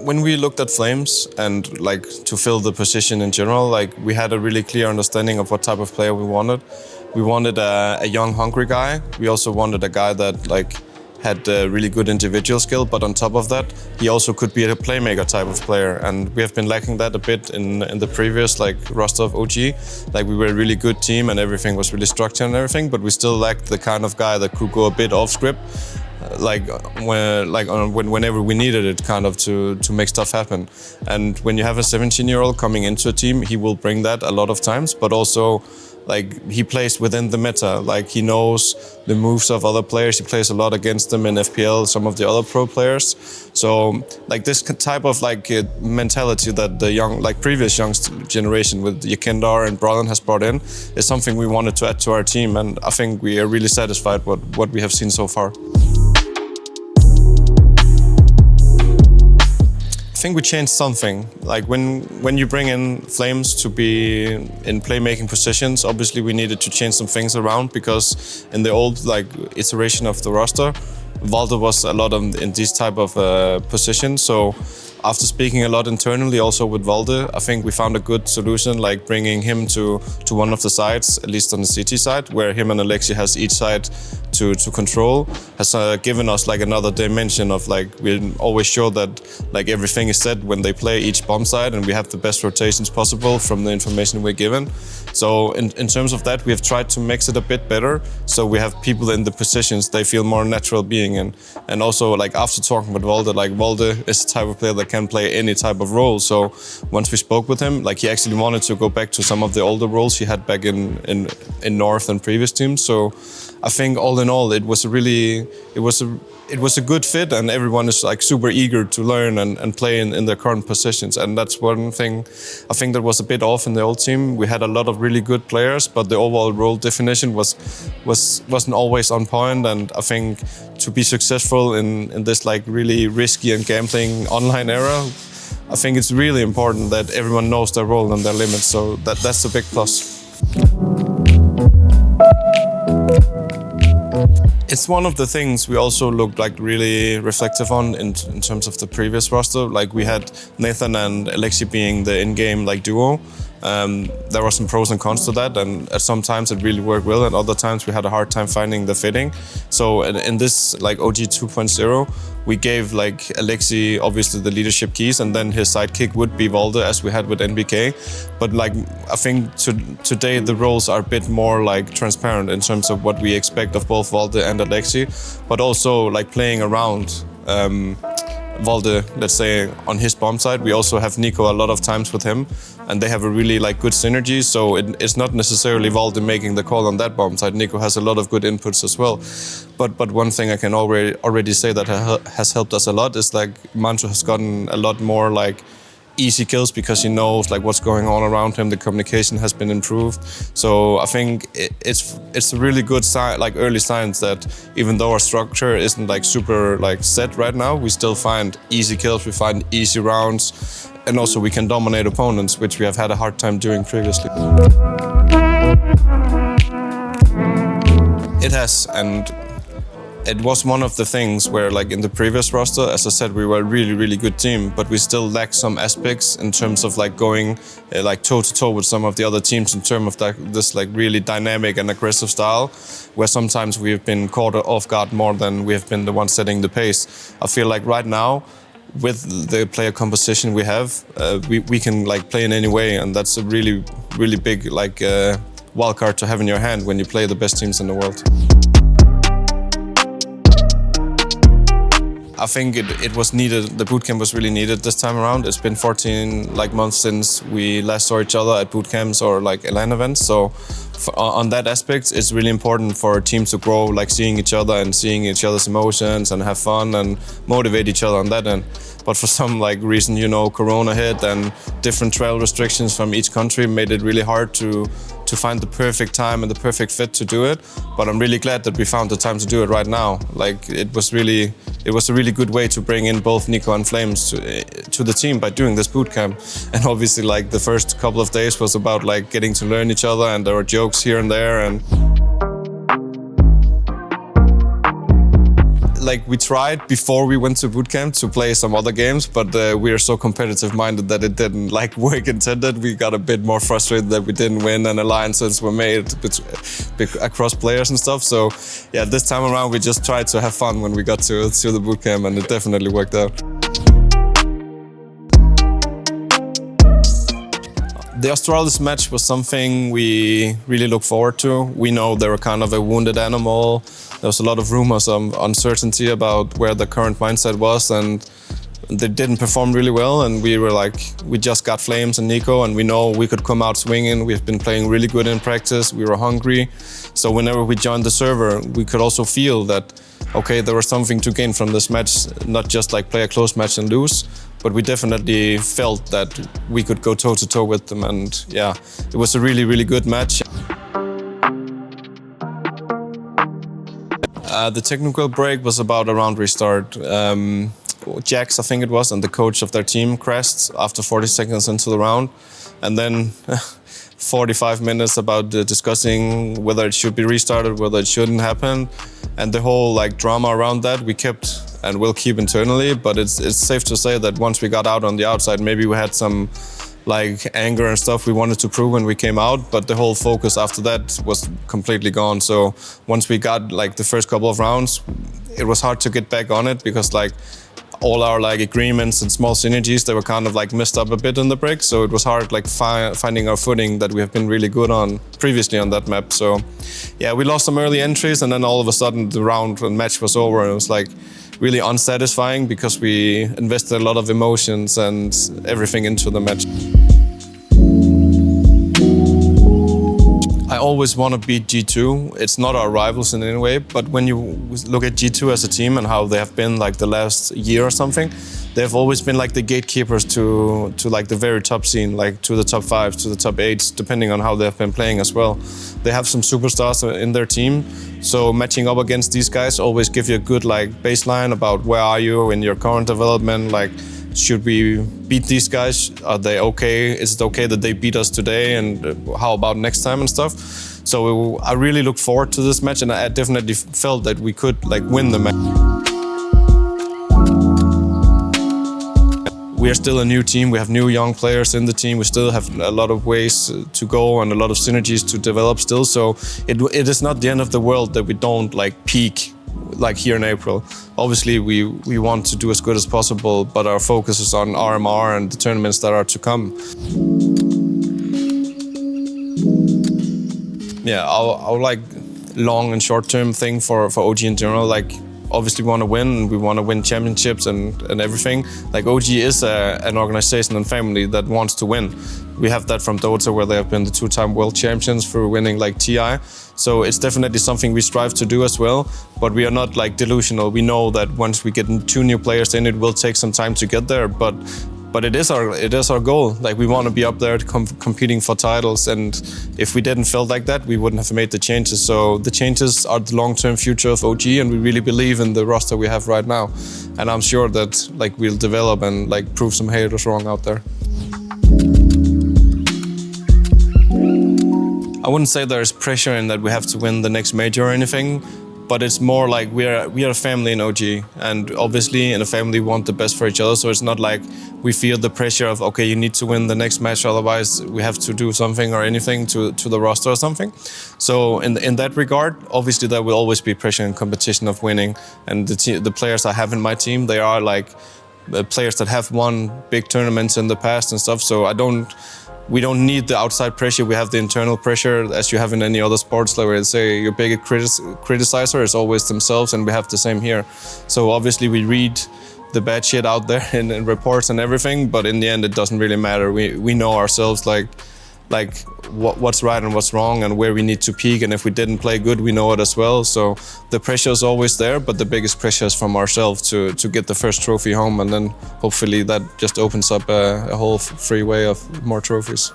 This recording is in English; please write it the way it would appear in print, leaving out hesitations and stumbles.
when we looked at Flames and like to fill the position in general, like we had a really clear understanding of what type of player we wanted. We wanted a young, hungry guy. We also wanted a guy that like had really good individual skill, but on top of that, he also could be a playmaker type of player. And we have been lacking that a bit in the previous like roster of OG. Like we were a really good team and everything was really structured and everything, but we still lacked the kind of guy that could go a bit off script. Whenever we needed it, kind of to make stuff happen. And when you have a 17-year-old coming into a team, he will bring that a lot of times, but also like he plays within the meta. Like he knows the moves of other players. He plays a lot against them in FPL, some of the other pro players. So like this type of like mentality that the young, like previous young generation with Yekindar and Brolin has brought in is something we wanted to add to our team. And I think we are really satisfied with what we have seen so far. I think we changed something. Like when you bring in Flames to be in playmaking positions, obviously we needed to change some things around because in the old like iteration of the roster, Valde was a lot in these type of positions. So after speaking a lot internally also with Valde, I think we found a good solution, like bringing him to one of the sides, at least on the CT side, where him and Alexi has each side to control, has given us like another dimension of like, we're always sure that like everything is set when they play each bomb side and we have the best rotations possible from the information we're given. So in terms of that, we have tried to mix it a bit better. So we have people in the positions they feel more natural being in. And also like after talking with Valde, like Valde is the type of player that can play any type of role. So once we spoke with him, like he actually wanted to go back to some of the older roles he had back in North and previous teams. So I think all in all, it was a good fit, and everyone is like super eager to learn and play in their current positions. And that's one thing I think that was a bit off in the old team. We had a lot of really good players, but the overall role definition wasn't always on point. And I think to be successful in this like really risky and gambling online era, I think it's really important that everyone knows their role and their limits. So that's a big plus. It's one of the things we also looked like really reflective on in terms of the previous roster. Like we had Nathan and Alexi being the in-game like duo. There were some pros and cons to that, and at some times it really worked well, and other times we had a hard time finding the fitting. So in this like OG 2.0, we gave like Alexi obviously the leadership keys, and then his sidekick would be Valde as we had with NBK. But like I think today the roles are a bit more like transparent in terms of what we expect of both Valde and Alexi, but also like playing around Valde, let's say on his bomb side. We also have Nico a lot of times with him, and they have a really like good synergy. So it's not necessarily Valde making the call on that bomb side. Nico has a lot of good inputs as well. But one thing I can already say that has helped us a lot is like Mancho has gotten a lot more like easy kills because he knows like what's going on around him. The communication has been improved. So I think it's a really good sign, like early signs that even though our structure isn't like super like set right now, we still find easy kills, we find easy rounds, and also we can dominate opponents, which we have had a hard time doing previously. It has, and it was one of the things where like in the previous roster, as I said, we were a really, really good team, but we still lack some aspects in terms of like going like toe to toe with some of the other teams in terms of this like really dynamic and aggressive style, where sometimes we have been caught off guard more than we have been the ones setting the pace. I feel like right now, with the player composition we have, we can like play in any way, and that's a really, really big like wild card to have in your hand when you play the best teams in the world. I think it was needed. The bootcamp was really needed this time around. It's been 14 like months since we last saw each other at bootcamps or like LAN events. So on that aspect, it's really important for our team to grow, like seeing each other and seeing each other's emotions and have fun and motivate each other on that end. But for some like reason, you know, Corona hit and different travel restrictions from each country made it really hard to find the perfect time and the perfect fit to do it. But I'm really glad that we found the time to do it right now. Like it was a really good way to bring in both Nico and Flames to the team by doing this bootcamp. And obviously like the first couple of days was about like getting to learn each other, and there were jokes here and there, and like we tried before we went to bootcamp to play some other games, but we are so competitive minded that it didn't like work intended. We got a bit more frustrated that we didn't win and alliances were made across players and stuff. So yeah, this time around we just tried to have fun when we got to the bootcamp, and it definitely worked out. The Australis match was something we really look forward to. We know they were kind of a wounded animal. There was a lot of rumors of uncertainty about where the current mindset was, and they didn't perform really well. And we were like, we just got Flames and Nico, and we know we could come out swinging. We've been playing really good in practice. We were hungry. So whenever we joined the server, we could also feel that, okay, there was something to gain from this match, not just like play a close match and lose, but we definitely felt that we could go toe-to-toe with them, and yeah, it was a really, really good match. The technical break was about a round restart. Jax, I think it was, and the coach of their team crashed after 40 seconds into the round, and then 45 minutes about discussing whether it should be restarted, whether it shouldn't happen, and the whole like drama around that we kept and will keep internally. But it's safe to say that once we got out on the outside, maybe we had some like anger and stuff we wanted to prove when we came out, but the whole focus after that was completely gone. So once we got like the first couple of rounds, it was hard to get back on it, because like all our like agreements and small synergies, they were kind of like messed up a bit in the break. So it was hard like finding our footing that we have been really good on previously on that map. So yeah, we lost some early entries, and then all of a sudden the round and match was over, and it was like really unsatisfying because we invested a lot of emotions and everything into the match. I always want to beat G2. It's not our rivals in any way, but when you look at G2 as a team and how they have been like the last year or something, they've always been like the gatekeepers to like the very top scene, like to the top 5, to the top 8s, depending on how they've been playing as well. They have some superstars in their team, so matching up against these guys always give you a good like baseline about where are you in your current development. Like, should we beat these guys? Are they okay? Is it okay that they beat us today? And how about next time and stuff? So I really look forward to this match, and I definitely felt that we could like win the match. We are still a new team. We have new young players in the team. We still have a lot of ways to go and a lot of synergies to develop still. So it is not the end of the world that we don't like peak like here in April. Obviously, we want to do as good as possible, but our focus is on RMR and the tournaments that are to come. Yeah, our like long and short-term thing for OG in general, like obviously we want to win. We want to win championships and everything. Like OG is an organization and family that wants to win. We have that from Dota, where they have been the 2-time world champions for winning like TI. So it's definitely something we strive to do as well, but we are not like delusional. We know that once we get 2 new players in, it will take some time to get there, but it is our goal. Like, we want to be up there competing for titles, and if we didn't feel like that, we wouldn't have made the changes. So the changes are the long-term future of OG, and we really believe in the roster we have right now. And I'm sure that like we'll develop and like prove some haters wrong out there. I wouldn't say there's pressure in that we have to win the next major or anything, but it's more like we are a family in OG, and obviously in a family we want the best for each other. So it's not like we feel the pressure of, okay, you need to win the next match, otherwise we have to do something or anything to the roster or something. So in that regard, obviously there will always be pressure and competition of winning. And the players I have in my team, they are like players that have won big tournaments in the past and stuff. So we don't need the outside pressure. We have the internal pressure, as you have in any other sports, like where they say your biggest criticizer is always themselves, and we have the same here. So obviously we read the bad shit out there in reports and everything, but in the end it doesn't really matter. We know ourselves like what's right and what's wrong and where we need to peak, and if we didn't play good, we know it as well. So the pressure is always there, but the biggest pressure is from ourselves to get the first trophy home, and then hopefully that just opens up a whole freeway of more trophies.